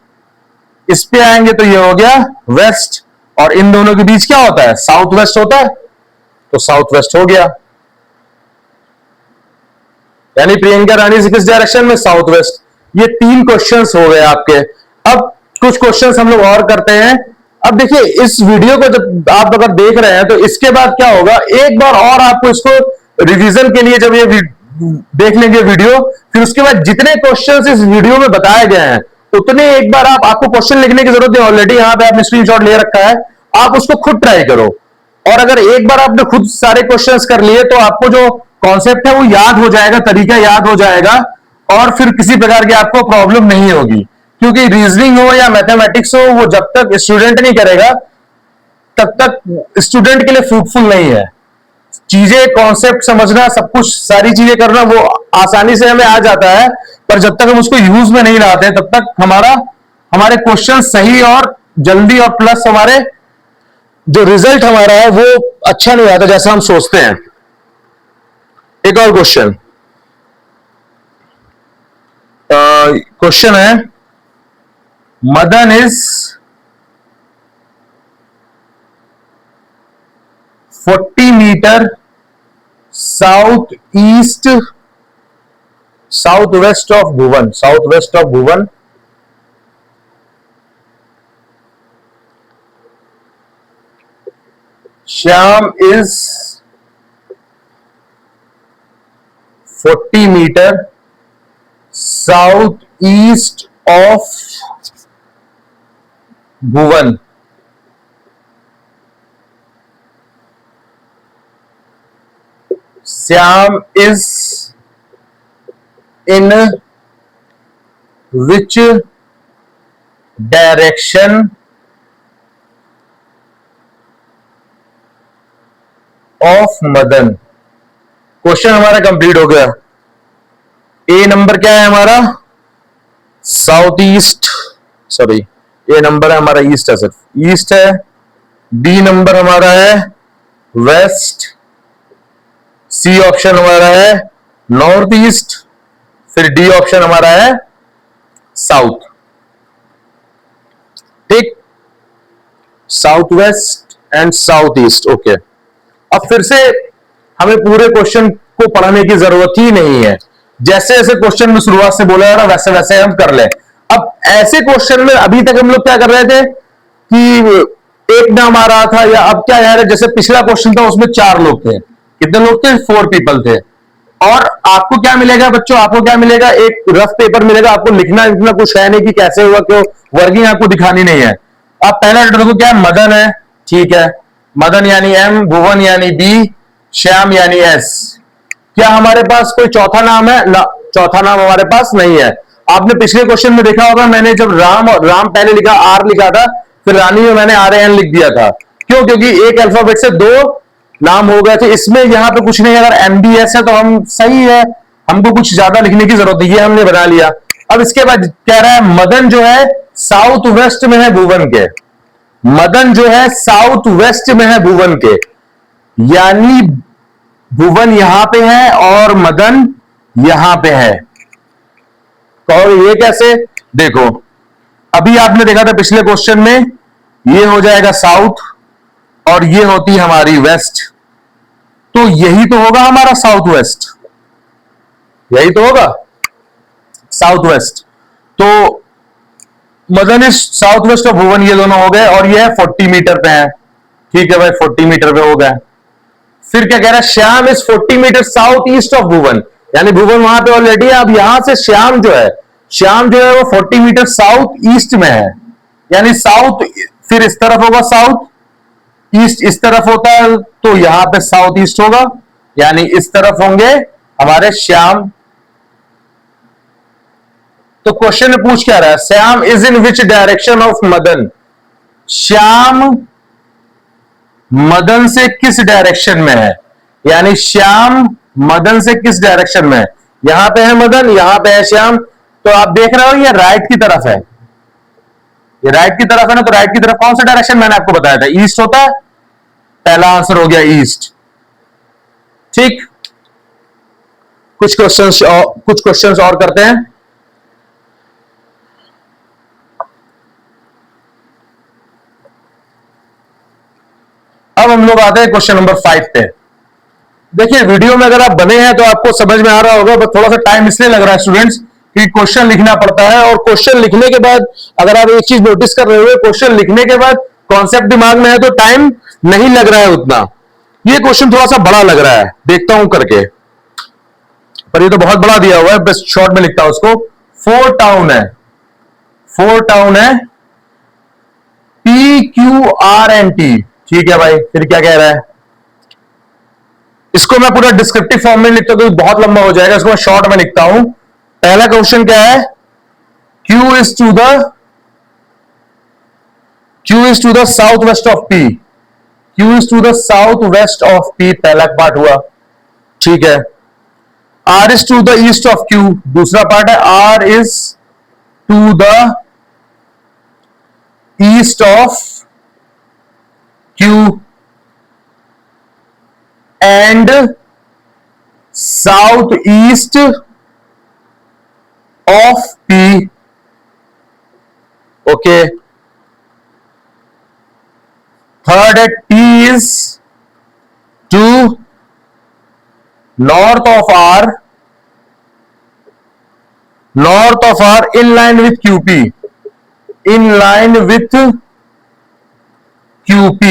इस पे आएंगे तो ये हो गया वेस्ट, और इन दोनों के बीच क्या होता है, साउथ वेस्ट होता है, तो साउथ वेस्ट हो गया. यानी प्रियंका रानी से किस डायरेक्शन में, साउथ वेस्ट. ये 3 क्वेश्चंस हो गए आपके. अब कुछ क्वेश्चंस हम लोग और करते हैं. अब देखिए इस वीडियो को जब आप अगर देख रहे हैं तो इसके बाद क्या होगा, एक बार और आपको इसको रिवीजन के लिए जब ये देख लेंगे वीडियो, फिर उसके बाद जितने क्वेश्चंस इस वीडियो में बताए गए हैं उतने एक बार आपको क्वेश्चन लिखने की जरूरत है. ऑलरेडी यहां पे आपने स्क्रीनशॉट ले रखा है, आप उसको खुद ट्राई करो. और अगर एक बार आपने खुद सारे क्वेश्चंस कर लिए तो आपको जो कॉन्सेप्ट है वो याद हो जाएगा, तरीका याद हो जाएगा, और फिर किसी प्रकार की आपको प्रॉब्लम नहीं होगी. क्योंकि रीजनिंग हो या मैथमेटिक्स हो, वो जब तक स्टूडेंट नहीं करेगा तब तक स्टूडेंट के लिए फ्रूटफुल नहीं है. चीजें, कॉन्सेप्ट समझना, सब कुछ, सारी चीजें करना वो आसानी से हमें आ जाता है, पर जब तक हम उसको यूज में नहीं लाते तब तक हमारे क्वेश्चन सही और जल्दी, और प्लस हमारे जो रिजल्ट हमारा है वो अच्छा नहीं आता जैसा हम सोचते हैं. एक और क्वेश्चन, क्वेश्चन है, Madan is 40 metre south east, south west of Bhuvan, south west of Bhuvan. Shyam is 40 metre south east of Bhuvan. Shyam is in which direction of Madan. Question हमारा कंप्लीट हो गया। ए नंबर क्या है हमारा? South east, sorry A number है हमारा east है, सिर्फ ईस्ट है। बी नंबर हमारा है वेस्ट। सी ऑप्शन हमारा है नॉर्थ ईस्ट। फिर डी ऑप्शन हमारा है साउथ। ठीक, south west and south east. Okay, अब फिर से हमें पूरे क्वेश्चन को पढ़ने की जरूरत ही नहीं है। जैसे जैसे क्वेश्चन में शुरुआत से बोला जा रहा वैसे वैसे हम कर ले। अब ऐसे क्वेश्चन में अभी तक हम लोग क्या कर रहे थे कि एक नाम आ रहा था, या अब क्या यार, जैसे पिछला क्वेश्चन था उसमें 4 लोग थे। कितने लोग थे? 4 पीपल थे। और आपको क्या मिलेगा बच्चों? आपको क्या मिलेगा? एक रफ पेपर मिलेगा। आपको लिखना लिखना कुछ है नहीं कि कैसे हुआ, क्यों, वर्किंग आपको दिखानी नहीं है। आप पहला लेटर देखो क्या है? मदन है, ठीक है। मदन यानी एम, भुवन यानी बी, श्याम यानी एस। क्या हमारे पास कोई चौथा नाम है? ना, चौथा नाम हमारे पास नहीं है। आपने पिछले क्वेश्चन में देखा होगा, मैंने जब राम और राम पहले लिखा, आर लिखा था, फिर रानी में मैंने आर एन लिख दिया था। क्यों? क्योंकि एक अल्फाबेट से 2 नाम हो गए थे। इसमें यहां पे कुछ नहीं, अगर एमबीएस है तो हम सही है, हमको कुछ ज्यादा लिखने की जरूरत नहीं है, हमने बना लिया। अब इसके बाद कह रहा है मदन जो है साउथ वेस्ट में है भुवन के। मदन जो है साउथ वेस्ट में है भुवन के, यानी भुवन यहां पे है और मदन यहां पे है। तो ये कैसे? देखो, अभी आपने देखा था पिछले क्वेश्चन में, ये हो जाएगा साउथ और ये होती हमारी वेस्ट। तो यही तो होगा हमारा साउथ वेस्ट, यही तो होगा साउथ वेस्ट। तो मदन इज साउथ वेस्ट और भुवन ये दोनों हो गए, और ये है 40 मीटर पे है। ठीक है भाई, 40 मीटर पे हो गए। फिर क्या कह रहा है? Shyam is 40 metre south east of Bhuvan, यानी भुवन वहां पे ऑलरेडी है। अब यहां से श्याम जो है वो 40 मीटर साउथ ईस्ट में है, यानी साउथ, फिर इस तरफ होगा साउथ, ईस्ट इस तरफ होता है, तो यहां पे साउथ ईस्ट होगा, यानी इस तरफ होंगे हमारे श्याम। तो क्वेश्चन में पूछ क्या रहा है? Shyam is in which direction of Madan. Shyam Madan से किस डायरेक्शन में है, यानी श्याम मदन से किस डायरेक्शन में है? यहां पे है मदन, यहां पे है श्याम। तो आप देख रहे हो ये राइट की तरफ है, ये राइट की तरफ है ना। तो राइट की तरफ कौन सा डायरेक्शन मैंने आपको बताया था? ईस्ट होता है। पहला आंसर हो गया ईस्ट। ठीक, कुछ क्वेश्चंस और करते हैं। अब हम लोग आते हैं क्वेश्चन नंबर 5 पे। देखिए, वीडियो में अगर आप बने हैं तो आपको समझ में आ रहा होगा, बस थोड़ा सा टाइम इसलिए लग रहा है स्टूडेंट्स कि क्वेश्चन लिखना पड़ता है, और क्वेश्चन लिखने के बाद अगर आप एक चीज नोटिस कर रहे हो, क्वेश्चन लिखने के बाद कॉन्सेप्ट दिमाग में है तो टाइम नहीं लग रहा है उतना। ये क्वेश्चन थोड़ा सा बड़ा लग रहा है, देखता हूं करके, पर ये तो बहुत बड़ा दिया हुआ है, बस शॉर्ट में लिखता हूं उसको। 4 टाउन है, 4 टाउन है, PQRNT। ठीक है भाई, फिर क्या कह रहा है? इसको मैं पूरा डिस्क्रिप्टिव फॉर्म में लिखता हूं क्योंकि बहुत लंबा हो जाएगा, इसको मैं शॉर्ट में लिखता हूं। पहला क्वेश्चन क्या है? Q is to the south west of P। Q is to the south west of P, पहला पार्ट हुआ। ठीक है। R is to the east of Q, दूसरा पार्ट है R is to the east of Q and south east of P। Okay. Third है T is to north of R, in line with QP, in line with QP।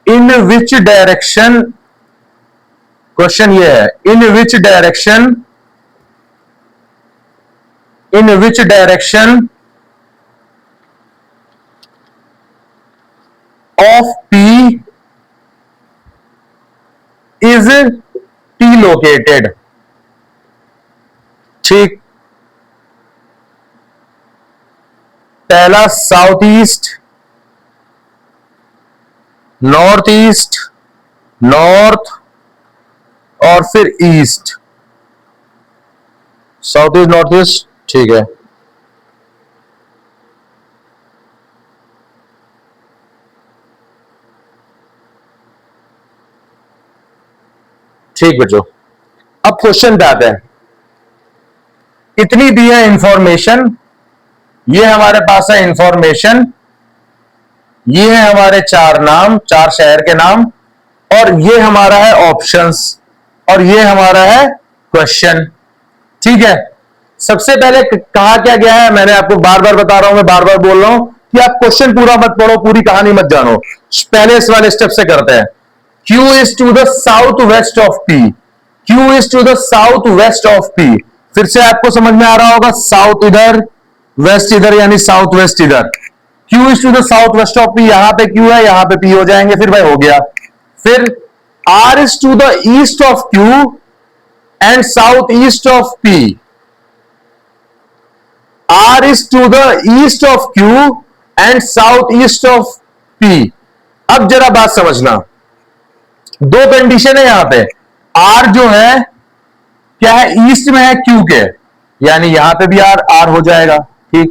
In which direction, question ये है, in which direction of P is T located. ठीक, पहला south east, north east, north और फिर east, south east north east. ठीक है, ठीक बच्चों, अब क्वेश्चन पे आते हैं। इतनी दी है इंफॉर्मेशन, ये हमारे पास है इंफॉर्मेशन, ये है हमारे चार नाम, चार शहर के नाम, और ये हमारा है ऑप्शंस, और ये हमारा है क्वेश्चन। ठीक है, सबसे पहले कहा क्या गया है, मैंने आपको बार बार बता रहा हूं, मैं बार बार बोल रहा हूं कि आप क्वेश्चन पूरा मत पढ़ो, पूरी कहानी मत जानो। पहले इस वाले स्टेप से करते हैं। Q is to the south west of P, Q is to the south west of P। फिर से आपको समझ में आ रहा होगा, साउथ इधर, वेस्ट इधर, यानी साउथ वेस्ट इधर। Q is to the south west of P, यहां पे Q है, यहां पे P हो जाएंगे, फिर भाई हो गया। फिर R is to the east of Q and south east of P, R is to the east of Q and south east of P। अब जरा बात समझना, दो कंडीशन है यहां पे। R जो है क्या है, ईस्ट में है Q के, यानी यहां पे भी R हो जाएगा। ठीक,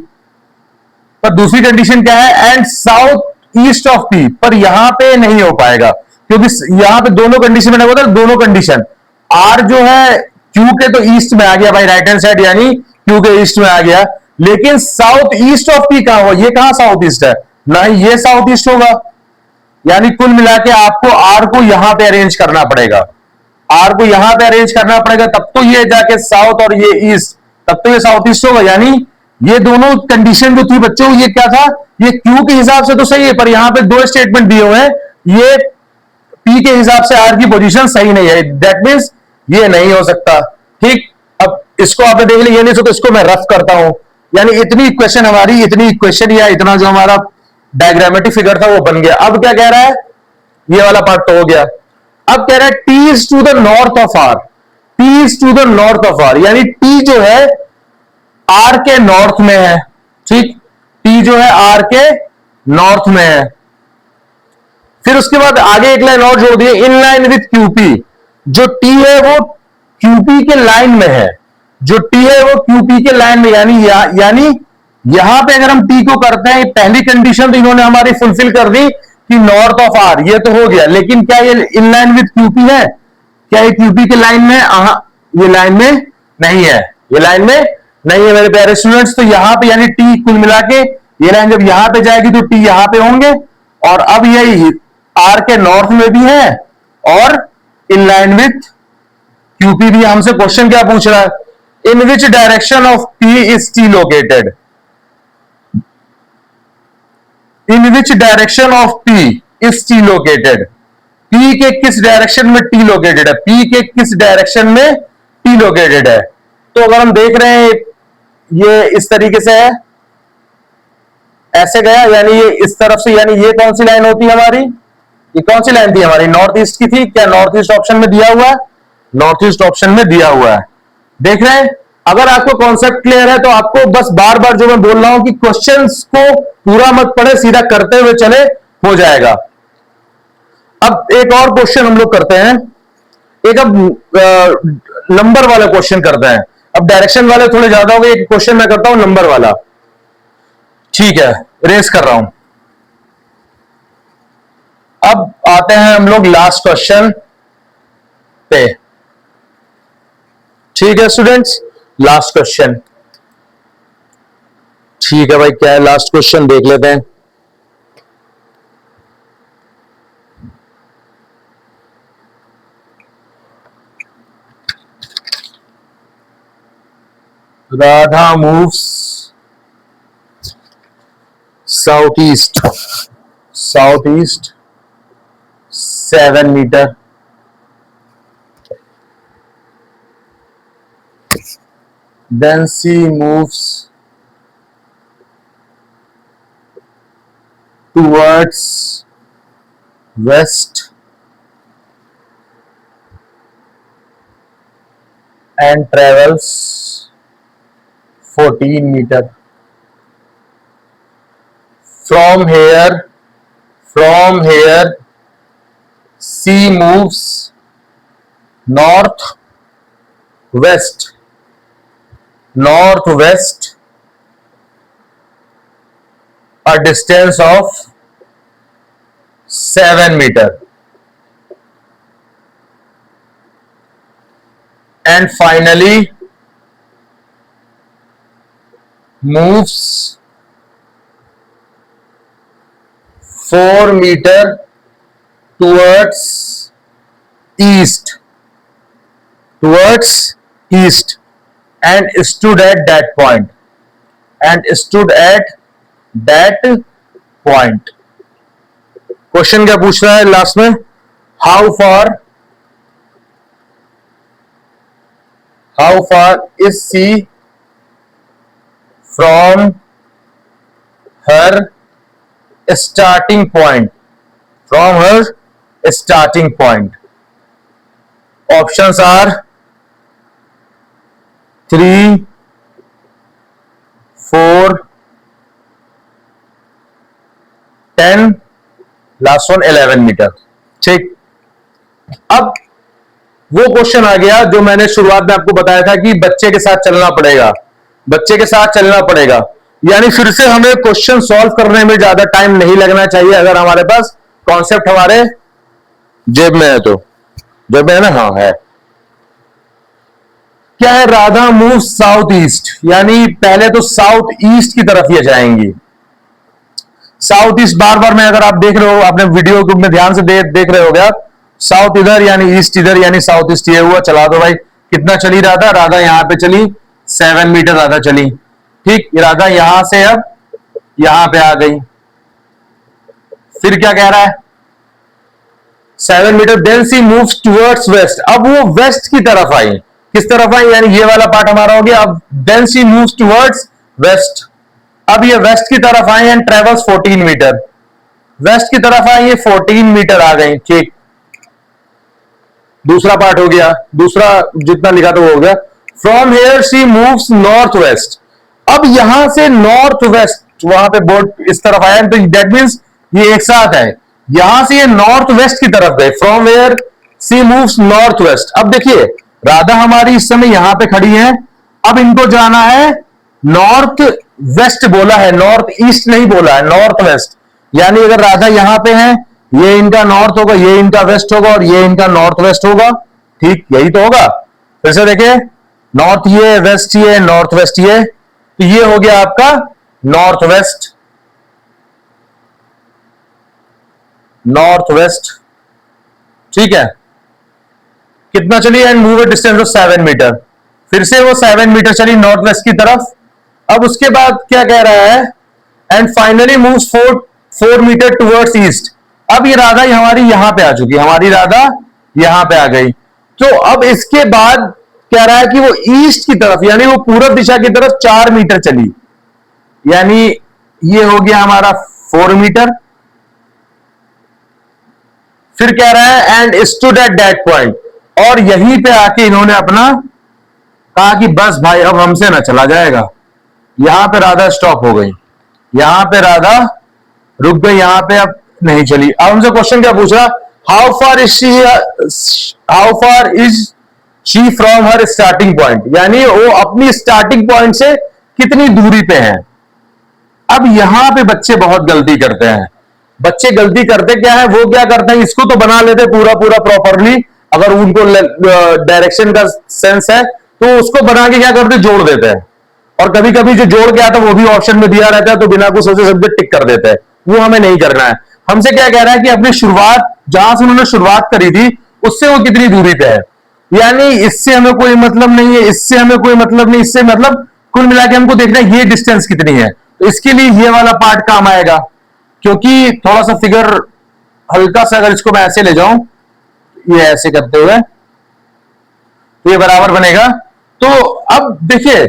पर दूसरी कंडीशन क्या है, and south east of P, पर यहां पे नहीं हो पाएगा, क्योंकि यहां पे दोनों कंडीशन मैंने बोला, दोनों कंडीशन। R जो है Q के तो ईस्ट में आ गया भाई, राइट हैंड साइड, यानी Q के ईस्ट में आ गया, लेकिन साउथ ईस्ट ऑफ P कहां हो, ये कहां साउथ ईस्ट है, ना ही ये साउथ ईस्ट होगा, यानी कुल मिला के आपको R को यहां पे अरेंज करना पड़ेगा, R को यहां पे अरेंज करना पड़ेगा, तब तो ये जाके साउथ और ये ईस्ट, तब तो ये साउथ ईस्ट होगा। यानी ये दोनों कंडीशन जो थी बच्चों, ये क्या था, ये Q के हिसाब से तो सही है, पर यहां पे दो स्टेटमेंट दिए हुए हैं, ये P के हिसाब से R की पोजीशन सही नहीं है, दैट मींस ये नहीं हो सकता। ठीक, अब इसको आपने देख लिया, नहीं तो इसको मैं रफ करता हूं, यानी इतनी इक्वेशन हमारी, इतनी इक्वेशन या इतना जो हमारा डायग्रामेटिक फिगर था वो बन गया। अब क्या कह रहा है, ये वाला पार्ट तो हो गया। अब कह रहा है T is to the north of R, T is to the north of R, यानी T जो है R के नॉर्थ में है। ठीक, T जो है R के नॉर्थ में है। फिर उसके बाद आगे एक लाइन और जोड़ दी, इन लाइन विथ QP, जो T है वो QP के लाइन में है, जो T है वो QP के लाइन में, यानी यहां पे अगर हम T को करते हैं, पहली कंडीशन तो इन्होंने हमारी फुलफिल कर दी कि नॉर्थ ऑफ R, ये तो हो गया, लेकिन क्या ये इन लाइन विथ QP है, क्या ये QP के लाइन में, ये लाइन में नहीं है, ये लाइन में नहीं है मेरे प्यारे स्टूडेंट्स। तो यहां पे यानी T कुल मिला के ये लाइन जब यहां पे जाएगी तो T यहां पे होंगे, और अब ये R के नॉर्थ में भी है और इन लाइन विथ QP भी। हमसे क्वेश्चन क्या पूछ रहा है, in which direction of P is T located, in which direction of P is T located, P के किस डायरेक्शन में T लोकेटेड है, P के किस डायरेक्शन में T लोकेटेड है। तो अगर हम देख रहे हैं ये इस तरीके से है, ऐसे गया, यानी ये इस तरफ से, यानी ये कौन सी लाइन होती है हमारी, ये कौन सी लाइन थी हमारी, नॉर्थ ईस्ट की थी, क्या नॉर्थ ईस्ट ऑप्शन में दिया हुआ है, नॉर्थ ईस्ट ऑप्शन में दिया हुआ है। देख रहे हैं, अगर आपको कॉन्सेप्ट क्लियर है तो आपको बस बार बार जो मैं बोल रहा हूं कि क्वेश्चंस को पूरा मत पढ़े, सीधा करते हुए चले, हो जाएगा। अब एक और क्वेश्चन हम लोग करते हैं, एक अब नंबर वाला क्वेश्चन करते हैं। अब डायरेक्शन वाले थोड़े ज्यादा हो गए, एक क्वेश्चन मैं करता हूं नंबर वाला। ठीक है, रेस कर रहा हूं। अब आते हैं हम लोग लास्ट क्वेश्चन पे। ठीक है स्टूडेंट्स, लास्ट क्वेश्चन। ठीक है भाई, क्या है लास्ट क्वेश्चन, देख लेते हैं। Radha moves south east, south east, 7 metre. Then she moves towards west and travels 14 meter. From here she moves northwest a distance of 7 meter, and finally moves 4 meter towards east and stood at that point. क्वेश्चन क्या पूछ रहा है last में? How far is she from her starting point? Options are 3, 4, 10, last one 11 metre. ठीक, अब वो question आ गया जो मैंने शुरुआत में आपको बताया था कि बच्चे के साथ चलना पड़ेगा। यानी फिर से हमें क्वेश्चन सॉल्व करने में ज्यादा टाइम नहीं लगना चाहिए अगर हमारे पास कॉन्सेप्ट हमारे जेब में है तो। जेब में है ना? हाँ है। क्या है? राधा मूव साउथ ईस्ट, यानी पहले तो साउथ ईस्ट की तरफ ये जाएंगी। साउथ ईस्ट बार बार में अगर आप देख रहे हो, आपने वीडियो में ध्यान से देख रहे हो गया, साउथ इधर यानी ईस्ट इधर, यानी साउथ ईस्ट ये हुआ। चला दो भाई, कितना चली राधा यहां पे चली 7 मीटर राधा चली। ठीक, राधा यहां से अब यहां पे आ गई। फिर क्या कह रहा है? 7 मीटर। देन सी मूव्स टुवर्ड्स वेस्ट, अब वो वेस्ट की तरफ आई। किस तरफ आई? यानी ये वाला पार्ट हमारा हो गया। अब देन सी मूव्स टुवर्ड्स वेस्ट, अब ये वेस्ट की तरफ आई एंड ट्रेवल्स 14 मीटर। वेस्ट की तरफ आई, ये 14 मीटर आ गई। ठीक, दूसरा पार्ट हो गया, दूसरा जितना लिखा था वो हो गया। From here she moves north west, अब यहां से नॉर्थ वेस्ट, वहां पे बोर्ड इस तरफ आया तो दैट मींस ये एक साथ है। यहां से ये नॉर्थ वेस्ट की तरफ गए। From where she moves north west. अब देखिए राधा हमारी इस समय यहां पे खड़ी है, अब इनको जाना है नॉर्थ वेस्ट बोला है, नॉर्थ ईस्ट नहीं बोला है, नॉर्थ वेस्ट। यानी अगर राधा यहां पे है, ये इनका नॉर्थ होगा, ये इनका वेस्ट होगा और ये इनका नॉर्थ वेस्ट होगा। ठीक, यही तो होगा। फिर से देखिए, नॉर्थ ये, वेस्ट ये, नॉर्थ वेस्ट ये, तो ये हो गया आपका नॉर्थ वेस्ट। ठीक है, कितना चली? And move a distance of 7 metre. फिर से वो 7 मीटर चली नॉर्थ वेस्ट की तरफ। अब उसके बाद क्या कह रहा है? And finally move 4 metre towards east. अब ये राधा हमारी यहां पे आ चुकी, हमारी राधा यहां पे आ गई। तो अब इसके बाद कह रहा है कि वो ईस्ट की तरफ यानी वो पूरब दिशा की तरफ 4 मीटर चली, यानी ये हो गया हमारा 4 मीटर। फिर कह रहा है and stood at that point, और यहीं पे आके इन्होंने अपना कहा कि बस भाई अब हमसे ना चला जाएगा। यहां पे राधा स्टॉप हो गई, यहां पे राधा रुक गई, यहां पे अब नहीं चली। अब हमसे क्वेश्चन क्या पूछ रहा? How far is she from her starting point, यानी वो अपनी स्टार्टिंग पॉइंट से कितनी दूरी पे है। अब यहां पे बच्चे बहुत गलती करते हैं। बच्चे गलती करते क्या है? वो क्या करते हैं, इसको तो बना लेते पूरा प्रॉपरली, अगर उनको डायरेक्शन का सेंस है तो उसको बना के क्या करते? जोड़ देते हैं। और कभी कभी जो जोड़ के आता है वो भी ऑप्शन में दिया रहता है, तो बिना कुछ सोचे समझे टिक कर देते हैं। वो हमें नहीं करना है। हमसे क्या कह रहा है कि अपनी शुरुआत, जहां से उन्होंने शुरुआत करी थी उससे वो कितनी दूरी पे है। यानी इससे हमें कोई मतलब नहीं है, इससे हमें कोई मतलब नहीं, इससे मतलब कुल मिला के हमको देखना है ये डिस्टेंस कितनी है। तो इसके लिए ये वाला पार्ट काम आएगा, क्योंकि थोड़ा सा फिगर हल्का सा अगर इसको मैं ऐसे ले जाऊं, ये ऐसे करते हुए तो ये बराबर बनेगा। तो अब देखिए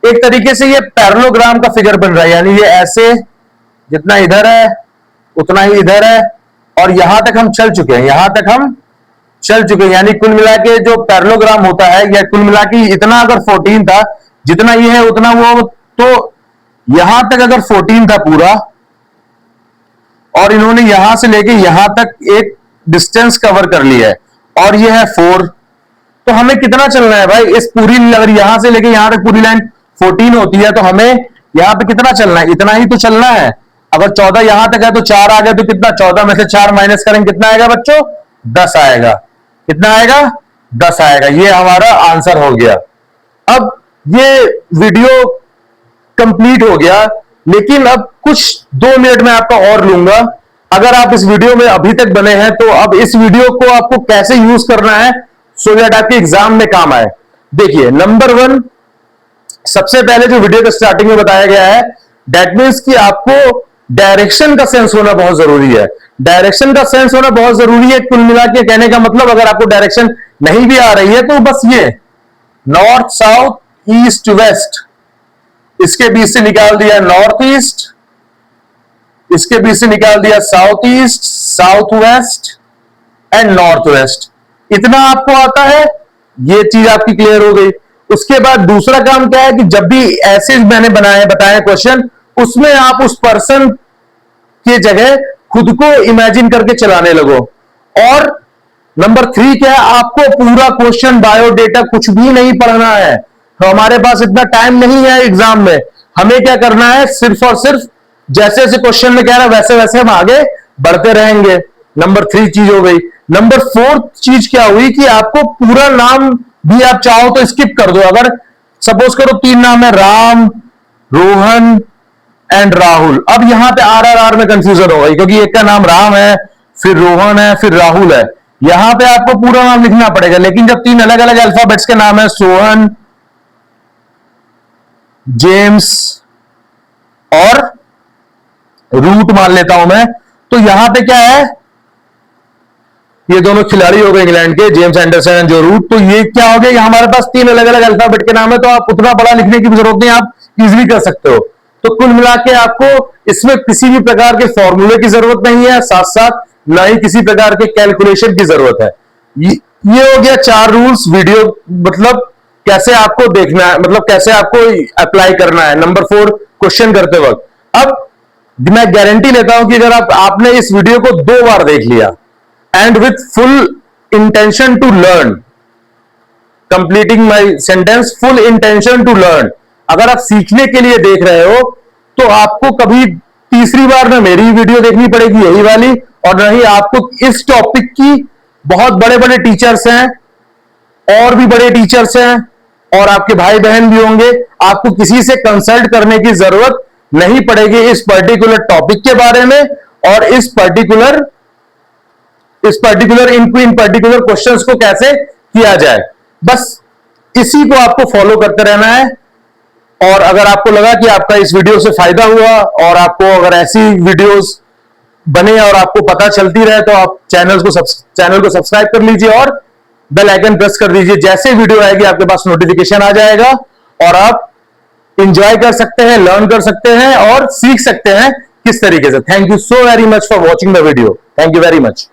एक तरीके से ये पैरेललोग्राम का फिगर बन रहा है, यानी ये ऐसे जितना इधर है उतना ही इधर है, और यहां तक हम चल चुके हैं, यहां तक हम चल चुके हैं। यानी कुल मिला के जो पैरेललोग्राम होता है, या कुल मिला के इतना अगर 14 था, जितना ये है उतना वो, तो यहां तक अगर 14 था पूरा, और इन्होंने यहां से लेके यहां तक एक डिस्टेंस कवर कर लिया है, और ये है 4, तो हमें कितना चलना है भाई इस पूरी, अगर यहां से लेके यहां तक पूरी लाइन 14 होती है, तो हमें यहां पे कितना चलना है, इतना ही तो चलना है। अगर 14 यहां तक है तो 4 आ गया, तो कितना, 14 में से 4 माइनस करेंगे कितना आएगा बच्चों, 10 आएगा। कितना आएगा, 10 आएगा। ये हमारा आंसर हो गया। अब ये वीडियो कंप्लीट हो गया, लेकिन अब कुछ 2 मिनट में आपका और लूंगा। अगर आप इस वीडियो में अभी तक बने हैं, तो अब इस वीडियो को आपको कैसे यूज करना है सो दैट आपके एग्जाम में काम आए। देखिए नंबर 1, सबसे पहले जो वीडियो के स्टार्टिंग में बताया गया है, दैट मीन्स कि आपको डायरेक्शन का सेंस होना बहुत जरूरी है। डायरेक्शन का सेंस होना बहुत जरूरी है। कुल मिला के कहने का मतलब, अगर आपको डायरेक्शन नहीं भी आ रही है तो बस ये नॉर्थ साउथ ईस्ट वेस्ट, इसके बीच से निकाल दिया नॉर्थ ईस्ट, इसके बीच से निकाल दिया south east, south waste and north west. इतना आपको आता है, ये चीज आपकी क्लियर हो गई। उसके बाद दूसरा काम क्या है कि जब भी ऐसे मैंने बताया क्वेश्चन, उसमें आप उस पर्सन की जगह खुद को इमेजिन करके चलाने लगो। और नंबर 3 क्या है, आपको पूरा क्वेश्चन बायोडेटा कुछ भी नहीं पढ़ना है। तो हमारे पास इतना टाइम नहीं है एग्जाम में। हमें क्या करना है, सिर्फ और सिर्फ जैसे जैसे क्वेश्चन में कह रहा है वैसे वैसे हम आगे बढ़ते रहेंगे। नंबर 3 चीज हो गई। नंबर 4 चीज क्या हुई कि आपको पूरा नाम भी आप चाहो तो स्किप कर दो। अगर सपोज करो 3 नाम है, राम, रोहन एंड राहुल। अब यहां पे आर में कंफ्यूजन होगा, क्योंकि एक का नाम राम है, फिर रोहन है, फिर राहुल है। यहां पे आपको पूरा नाम लिखना पड़ेगा। लेकिन जब 3 अलग अलग अल्फाबेट्स के नाम है, सोहन, जेम्स और रूट मान लेता हूं मैं, तो यहां पे क्या है, ये दोनों खिलाड़ी हो गए इंग्लैंड के, जेम्स एंडरसन एंड जो रूट। तो ये क्या हो गया, ये हमारे पास 3 अलग अलग अल्फाबेट के नाम है, तो आप उतना बड़ा लिखने की जरूरत नहीं, आप इजीली कर सकते हो। तो कुल मिला के आपको इसमें किसी भी प्रकार के फॉर्मूले की जरूरत नहीं है, साथ साथ ना ही किसी प्रकार के कैलकुलेशन की जरूरत है। ये हो गया 4 रूल्स। वीडियो मतलब कैसे आपको देखना है, मतलब कैसे आपको अप्लाई करना है नंबर 4 क्वेश्चन करते वक्त। अब मैं गारंटी लेता हूं कि अगर आपने इस वीडियो को 2 बार देख लिया and with full intention to learn, completing my sentence, full intention to learn, अगर आप सीखने के लिए देख रहे हो, तो आपको कभी तीसरी बार ना मेरी वीडियो देखनी पड़ेगी यही वाली, और ना ही आपको इस टॉपिक की, बहुत बड़े बड़े टीचर्स हैं और भी बड़े टीचर्स हैं और आपके भाई बहन भी होंगे, आपको किसी से कंसल्ट करने की जरूरत नहीं पड़ेगी इस पर्टिकुलर टॉपिक के बारे में, और इस पर्टिकुलर इन पर्टिकुलर क्वेश्चंस को कैसे किया जाए। बस इसी को आपको फॉलो करते रहना है। और अगर आपको लगा कि आपका इस वीडियो से फायदा हुआ, और आपको अगर ऐसी वीडियोस बने और आपको पता चलती रहे, तो आप चैनल को सब्सक्राइब कर लीजिए और बेल आइकन प्रेस कर दीजिए। जैसे वीडियो आएगी आपके पास नोटिफिकेशन आ जाएगा, और आप इंजॉय कर सकते हैं, लर्न कर सकते हैं और सीख सकते हैं किस तरीके से। Thank you so very much for watching the video. Thank you very much.